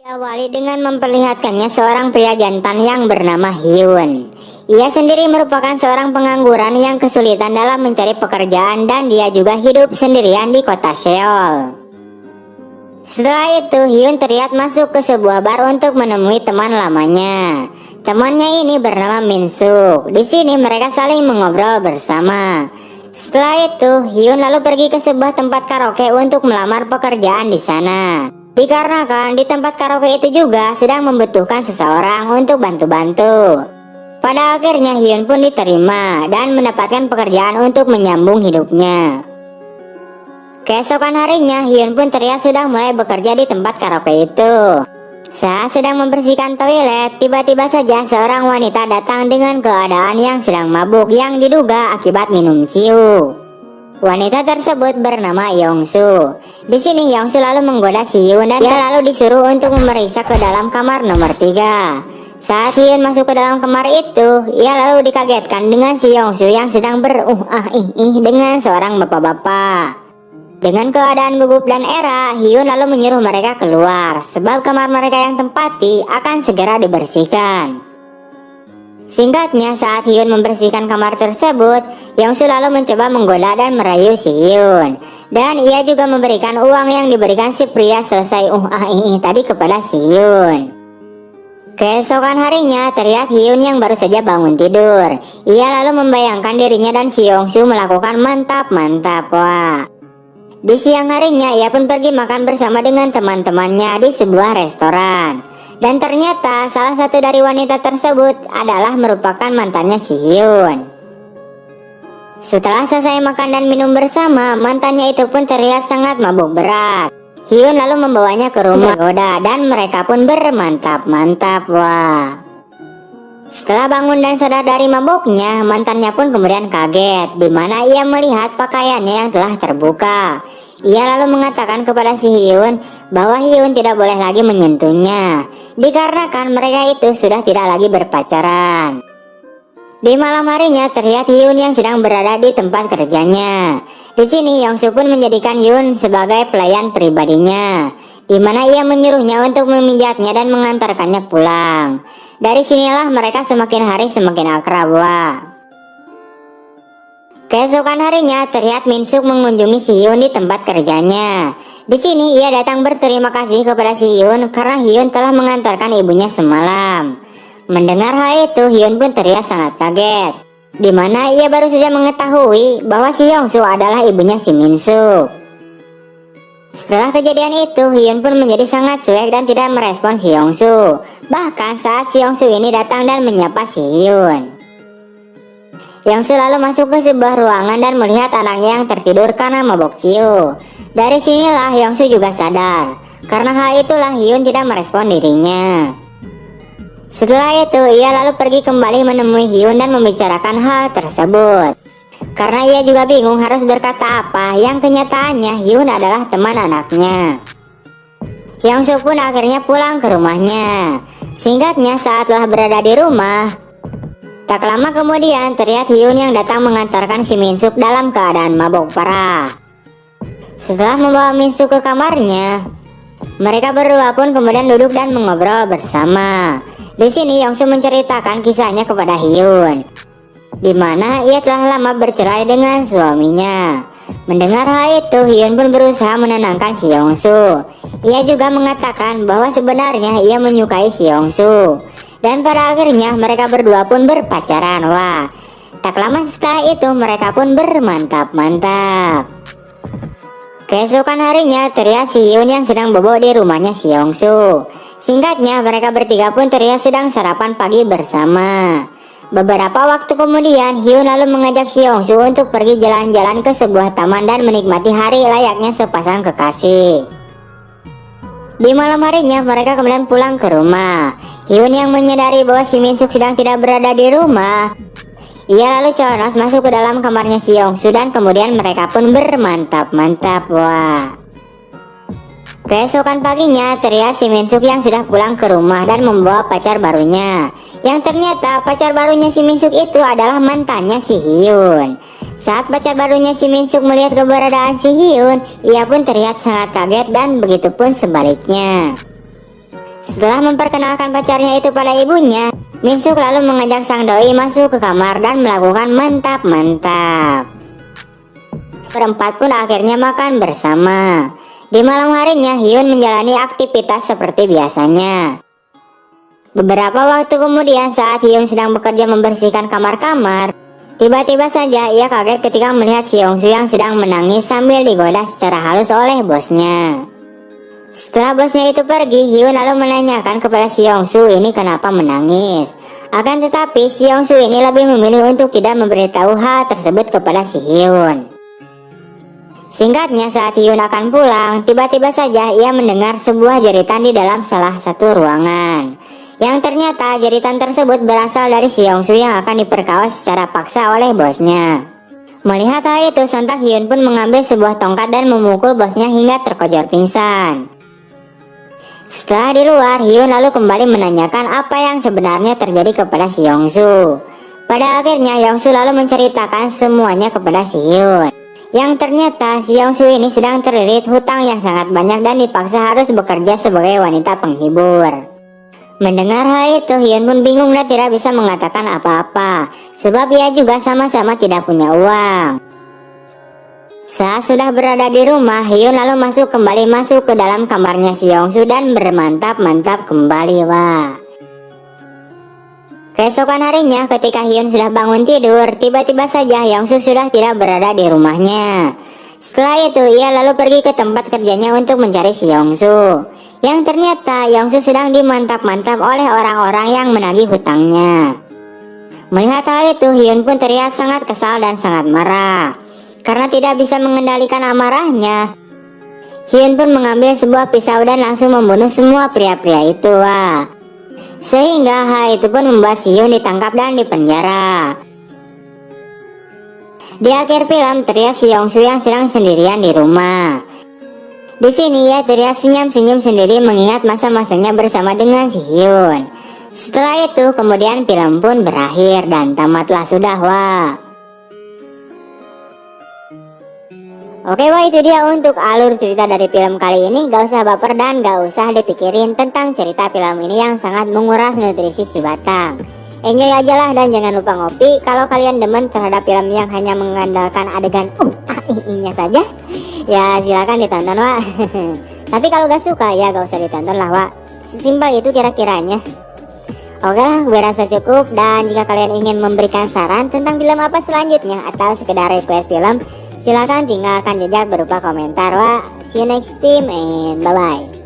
Diawali dengan memperlihatkannya seorang pria jantan yang bernama Hyun. Ia sendiri merupakan seorang pengangguran yang kesulitan dalam mencari pekerjaan dan dia juga hidup sendirian di kota Seoul. Setelah itu, Hyun terlihat masuk ke sebuah bar untuk menemui teman lamanya. Temannya ini bernama Min Suk. Di sini mereka saling mengobrol bersama. Setelah itu, Hyun lalu pergi ke sebuah tempat karaoke untuk melamar pekerjaan di sana. Dikarenakan di tempat karaoke itu juga sedang membutuhkan seseorang untuk bantu-bantu. Pada akhirnya Hyun pun diterima dan mendapatkan pekerjaan untuk menyambung hidupnya. Keesokan harinya Hyun pun terlihat sudah mulai bekerja di tempat karaoke itu. Saat sedang membersihkan toilet, tiba-tiba saja seorang wanita datang dengan keadaan yang sedang mabuk yang diduga akibat minum ciu. Wanita tersebut bernama Yongsu. Di sini Yongsu lalu menggoda si Hyun dan dia lalu disuruh untuk memeriksa ke dalam kamar nomor 3. Saat Hyun masuk ke dalam kamar itu, ia lalu dikagetkan dengan si Yongsu yang sedang dengan seorang bapak-bapak. Dengan keadaan gugup dan era, Hyun lalu menyuruh mereka keluar sebab kamar mereka yang tempati akan segera dibersihkan. Singkatnya, saat Hyun membersihkan kamar tersebut, Yongsu lalu mencoba menggoda dan merayu si Hyun. Dan ia juga memberikan uang yang diberikan si pria selesai tadi kepada si Hyun. Keesokan harinya, terlihat Hyun yang baru saja bangun tidur. Ia lalu membayangkan dirinya dan si Yongsu melakukan mantap-mantap. Wah. Di siang harinya, ia pun pergi makan bersama dengan teman-temannya di sebuah restoran. Dan ternyata salah satu dari wanita tersebut adalah merupakan mantannya si Hyun. Setelah selesai makan dan minum bersama, mantannya itu pun terlihat sangat mabuk berat. Hyun lalu membawanya ke rumah Goda dan mereka pun bermantap-mantap. Wah. Setelah bangun dan sadar dari mabuknya, mantannya pun kemudian kaget di mana ia melihat pakaiannya yang telah terbuka. Ia lalu mengatakan kepada si Hyun bahwa Hyun tidak boleh lagi menyentuhnya, dikarenakan mereka itu sudah tidak lagi berpacaran. Di malam harinya terlihat Hyun yang sedang berada di tempat kerjanya. Di sini Yongsu pun menjadikan Hyun sebagai pelayan pribadinya, di mana ia menyuruhnya untuk memijatnya dan mengantarkannya pulang. Dari sinilah mereka semakin hari semakin akrab. Wah. Keesokan harinya terlihat Min Suk mengunjungi si Hyun di tempat kerjanya. Di sini ia datang berterima kasih kepada si Hyun karena Hyun telah mengantarkan ibunya semalam. Mendengar hal itu, Hyun pun terlihat sangat kaget, di mana ia baru saja mengetahui bahwa si Yongsu adalah ibunya si Min Suk. Setelah kejadian itu, Hyun pun menjadi sangat cuek dan tidak merespon si Yongsu. Bahkan saat si Yongsu ini datang dan menyapa si Hyun, Yongsu lalu masuk ke sebuah ruangan dan melihat anaknya yang tertidur karena mabok ciu. Dari sinilah Yongsu juga sadar. Karena hal itulah Hyun tidak merespon dirinya. Setelah itu ia lalu pergi kembali menemui Hyun dan membicarakan hal tersebut. Karena ia juga bingung harus berkata apa, yang kenyataannya Hyun adalah teman anaknya. Yongsu pun akhirnya pulang ke rumahnya. Singkatnya, saat telah berada di rumah, tak lama kemudian terlihat Hyun yang datang mengantarkan si Min Suk dalam keadaan mabuk parah. Setelah membawa Min Suk ke kamarnya, mereka berdua pun kemudian duduk dan mengobrol bersama. Di sini Yongsu menceritakan kisahnya kepada Hyun, di mana ia telah lama bercerai dengan suaminya. Mendengar hal itu, Hyun pun berusaha menenangkan si Yongsu. Ia juga mengatakan bahwa sebenarnya ia menyukai si Yongsu. Dan pada akhirnya mereka berdua pun berpacaran. Wah, tak lama setelah itu mereka pun bermantap-mantap. Keesokan harinya terlihat si Hyun yang sedang bobo di rumahnya si Yongsu. Singkatnya, mereka bertiga pun terlihat sedang sarapan pagi bersama. Beberapa waktu kemudian, Hyun lalu mengajak si Yongsu untuk pergi jalan-jalan ke sebuah taman dan menikmati hari layaknya sepasang kekasih. Di malam harinya mereka kemudian pulang ke rumah. Hyun yang menyadari bahwa si Min Suk sedang tidak berada di rumah, ia lalu colonos masuk ke dalam kamarnya si Yongsu dan kemudian mereka pun bermantap-mantap. Wah. Keesokan paginya terlihat si Min Suk yang sudah pulang ke rumah dan membawa pacar barunya. Yang ternyata pacar barunya si Min Suk itu adalah mantannya si Hyun. Saat pacar barunya si Min Suk melihat keberadaan si Hyun, ia pun terlihat sangat kaget dan begitu pun sebaliknya. Setelah memperkenalkan pacarnya itu pada ibunya, Minsuk lalu mengajak sang doi masuk ke kamar dan melakukan mantap-mantap. Berempat pun akhirnya makan bersama. Di malam harinya, Hyun menjalani aktivitas seperti biasanya. Beberapa waktu kemudian, saat Hyun sedang bekerja membersihkan kamar-kamar, tiba-tiba saja ia kaget ketika melihat Seongsu yang sedang menangis sambil digoda secara halus oleh bosnya. Setelah bosnya itu pergi, Hyun lalu menanyakan kepada Seongsu ini kenapa menangis. Akan tetapi Seongsu ini lebih memilih untuk tidak memberitahu hal tersebut kepada si Hyun. Singkatnya, saat Hyun akan pulang, tiba-tiba saja ia mendengar sebuah jeritan di dalam salah satu ruangan. Yang ternyata jeritan tersebut berasal dari Seongsu yang akan diperkaos secara paksa oleh bosnya. Melihat hal itu, sontak Hyun pun mengambil sebuah tongkat dan memukul bosnya hingga terkojor pingsan. Setelah di luar, Hyun lalu kembali menanyakan apa yang sebenarnya terjadi kepada Seongsu. Pada akhirnya, Yeongsu lalu menceritakan semuanya kepada si Hyun. Yang ternyata Seongsu ini sedang terlilit hutang yang sangat banyak dan dipaksa harus bekerja sebagai wanita penghibur. Mendengar hal itu, Hyun pun bingung dan tidak bisa mengatakan apa-apa, sebab ia juga sama-sama tidak punya uang. Saat sudah berada di rumah, Hyun lalu kembali masuk ke dalam kamarnya Seongsu dan bermantap-mantap kembali, wah. Keesokan harinya, ketika Hyun sudah bangun tidur, tiba-tiba saja Yeongsu sudah tidak berada di rumahnya. Setelah itu, ia lalu pergi ke tempat kerjanya untuk mencari Seongsu. Yang ternyata Yeongsu sedang dimantap-mantap oleh orang-orang yang menagih hutangnya. Melihat hal itu, Hyun pun terlihat sangat kesal dan sangat marah. Karena tidak bisa mengendalikan amarahnya, Hyun pun mengambil sebuah pisau dan langsung membunuh semua pria-pria itu, wah. Sehingga hal itu pun membuat Hyun ditangkap dan dipenjara. Di akhir film terlihat Seongsu yang sedang sendirian di rumah. Di sini ia terlihat senyum-senyum sendiri mengingat masa-masanya bersama dengan si Hyun. Setelah itu kemudian film pun berakhir dan tamatlah sudah, wah. Oke, wah, itu dia untuk alur cerita dari film kali ini. Gak usah baper dan gak usah dipikirin tentang cerita film ini yang sangat menguras nutrisi si batang. Enjoy aja lah dan jangan lupa ngopi. Kalau kalian demen terhadap film yang hanya mengandalkan adegan nya saja, ya silakan ditonton, wah. Tapi kalau gak suka ya gak usah ditonton lah, wah. Sesimpel itu kira-kiranya. Oke lah, gue rasa cukup. Dan jika kalian ingin memberikan saran tentang film apa selanjutnya atau sekedar request film, silakan tinggalkan jejak berupa komentar, wah. See you next time and bye bye.